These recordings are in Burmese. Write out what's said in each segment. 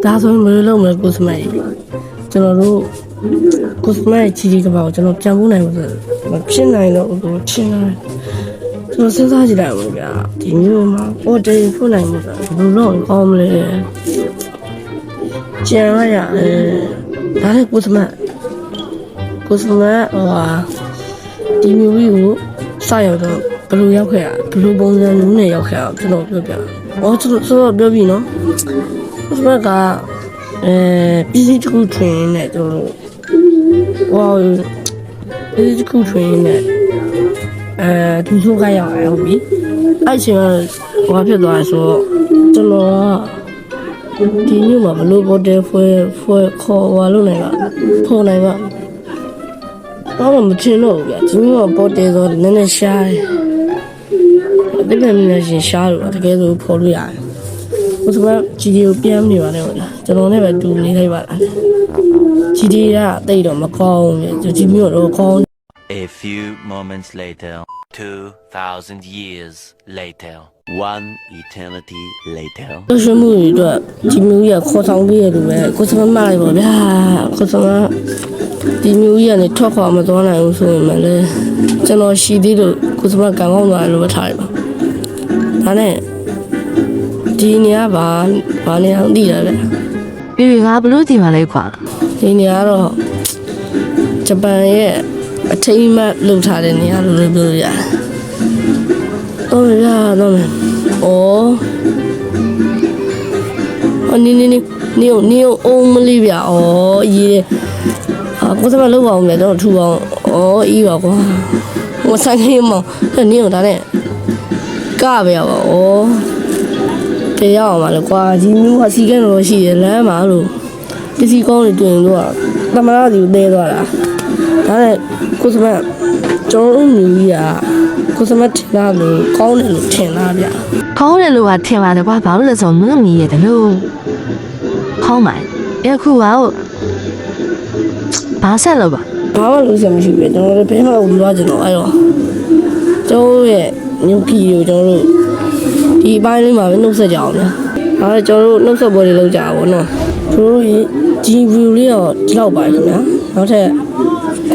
ဒါဆိုမလို့မယ်ကိုစမိုင်းကျွန်တော်တို့ကိုစမိုင်းချီကဘာကိုကျွန်တော်ပြန်ဖို့နိုင်လို့ဆိုမဖြစ်နိုင်တော့ဘူးချင်းလာကျွန်တော်စဉ်းစားကြည့်လိုက်ပါဗျာဒီမျိုးမှာပေါ်တယ်ဖို့နိုင်မှာဘယ်လိုလုပ်ကောင်းမလဲကျန်ရရဒါလည်းကိုစမိုင်းဟိုဒီမျိုးကြီးကိုစရောက်တော့ဘယ်လိုရောက်ခဲ့ရဘယ်လိုပုံစံမျိုးနဲ့ရောက်ခဲ့ရကျွန်တော်ပြောပြကျွန်တော်ပြောပြီနော်ဘယ်ကပြည်စည်းတစ်ခုထွင်နေကျွန်တော်ပြည်စည်းတစ်ခုထွင်နေသူတို့ကရောက်အောင်ပြီအဲ့ချိန်ကဖြစ်သွားဆိုကျွန်တော်ဒီမျိုးမှာဘလို့ပေါ်တယ်ဖွဲခေါ်လို့နိုင်ပါခေါ်နိုင်ပါတော့မချင်တော့ဘူးဗျာဒီမျိုးပေါ်တယ်ဆိုတော့နည်းနည်းရှားတယ်တကယ်နည်းရှင်ရှားလို့တကယ်ဆိုဖော်လို့ရတယ်ဘုရားဂျီဒီကိုပြန်နေပါနဲ့ဟုတ်လားကျွန်တော်နဲ့ပဲတူနေလိုက်ပါလားဂျီဒီကတိတ်တော့မကောင်းဘူးဂျီမျိုးတော့ကောင်း A few moments later 2000 years later 1 eternity later လို့ရှိမှုတွေတော့ဂျီမျိုးကြီးခေါ်ဆောင်ပေးရတယ်ပဲကိုစမမလိုက်ပါဗျာကိုစမဒီမျိုးကြီးကနေထွက်ခွာမသွားနိုင်ဘူးဆိုရင်မလဲကျွန်တော်ရှိသေးလို့ကိုစမကံကောင်းသွားတယ်လို့ထားရပါဒါနဲ့ဒီနေရာဘာနေအောင်သိရတယ်ပြေငါဘလို့ဒီမှာလဲခွာဒီနေရာတော့ဂျပန်ရဲ့အထိမ်းအမှတ်လုပ်ထားတဲ့နေရာလို့ပြောလို့ရတယ်တော့ရတော့မယ်နီအုံးမလေးဗျာရေးကိုစမလောက်ပါအောင်လေတော့ထူအောင်အေးပါကွာမဆိုင်နေမောင်နီဒါနဲ့ကပဲရပါတေးရအောင်ပါလေကွာဒီမျိုးကစီကန်းတော့ရှိတယ်လမ်းမှာလို့ပစ္စည်းကောင်းတွေတွင်လို့တမရစီကိုတဲသွားတာဒါနဲ့ကိုစမကျောင်းဦးမျိုးကြီးကိုစမထင်တာလို့ကောင်းတယ်လို့ထင်တာဗျကောင်းတယ်လို့ကထင်ပါတယ်ကွာဘာလို့လဲဆိုမင်းမီးရတယ်လို့ခေါင်းမိုင်အခုကဘာဆက်လို့ပါဘာမှလို့ဆက်မရှိဘူးကျွန်တော်တို့ဘယ်မှဦးသွားကြတော့အဲ့တော့ကျောင်းရဲ့ညုတ်ကြီးကိုကျွန်တော်တို့ဒီအပိုင်းလေးမှာပဲနှုတ်ဆက်ကြအောင်ဗျာအဲ့ကျွန်တော်တို့နှုတ်ဆက်ပွဲတွေလုပ်ကြပါဘောနော်တို့ရဲ့ဒီဗီဒီယိုလေးတော့ဒီလောက်ပါခင်ဗျာနောက်ထပ်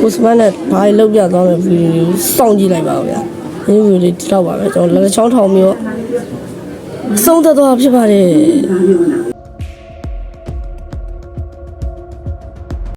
ကိုစမနဲ့ဘာတွေလုပ်ပြသွားမယ်ဗီဒီယိုစောင့်ကြည့်လိုက်ပါဦးဗျာဒီဗီဒီယိုလေးဒီလောက်ပါပဲကျွန်တော်လက်ချောင်းထောင်ပြီးတော့ဆုံးသက်သွားဖြစ်ပါတယ်